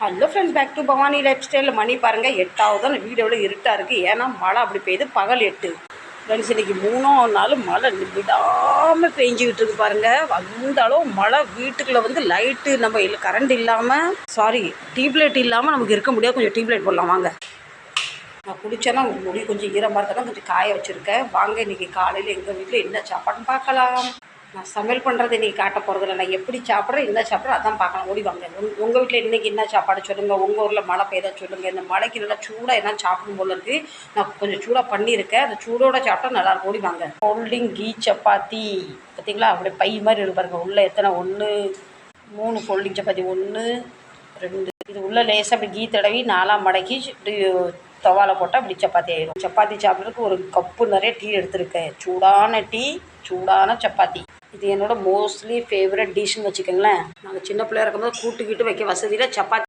Hello friends, back to Bhavani life ஸ்டைலில். மணி பாருங்கள் 8ஆவது. அந்த வீடியோவில் இருட்டாக இருக்குது, ஏன்னா மழை அப்படி பெய்யுது. பகல் 8 ஃப்ரெண்ட்ஸ். இன்றைக்கி 3ஆவது நாள் மழை விடாமல் பெஞ்சிக்கிட்டு இருக்கு பாருங்கள். அந்த அளவு மழை. வீட்டுக்குள்ளே வந்து லைட்டு நம்ம கரண்ட் இல்லாமல், டியூப்லைட் இல்லாமல் நமக்கு இருக்க முடியாது. கொஞ்சம் டியூப்லைட் போடலாம் வாங்க. நான் குடித்தேன்னா முடி கொஞ்சம் ஈரமாக இருக்கதான் கொஞ்சம் காய வச்சுருக்கேன். வாங்க இன்றைக்கி காலையில் எங்கள் வீட்டில் என்ன சாப்பாடுன்னு பார்க்கலாம். நான் சமையல் பண்ணுறது இன்றைக்கி காட்ட போகிறதில்ல. நான் எப்படி சாப்பிட்றேன், என்ன சாப்பிட்றேன், அதான் பார்க்கலாம். ஓடி வாங்க. உங்கள் வீட்டில் இன்றைக்கி என்ன சாப்பாடு சொல்லுங்கள். உங்கள் ஊரில் மழை பெய்தா சொல்லுங்கள். இந்த மழைக்கு நல்லா சூடாக என்ன சாப்பிடும் போல இருக்குது. நான் கொஞ்சம் சூடாக பண்ணியிருக்கேன். அந்த சூடோடு சாப்பிட்டா நல்லாயிருக்கும். ஓடி வாங்க. ஃபோல்டிங் கீ சப்பாத்தி பார்த்திங்களா, அப்படியே பை மாதிரி இருக்கு பாருங்க. உள்ளே எத்தனை 1 3 ஃபோல்டிங் சப்பாத்தி, 1 2. இது உள்ளே லேசாக அப்படி கீ தடவி 4ஆம் மடக்கி இப்படி தவாவில் போட்டால் அப்படி சப்பாத்தி ஆயிடும். சப்பாத்தி சாப்பிட்றதுக்கு ஒரு கப்பு நிறைய டீ எடுத்திருக்கேன். சூடான டீ, சூடான சப்பாத்தி. இது என்னோட மோஸ்ட்லி ஃபேவரட் டிஷ்ஷுன்னு வச்சுக்கோங்களேன். நாங்கள் சின்ன பிள்ளையா இருக்கும்போது கூட்டுக்கிட்டு வைக்க வசதியில் சப்பாத்தி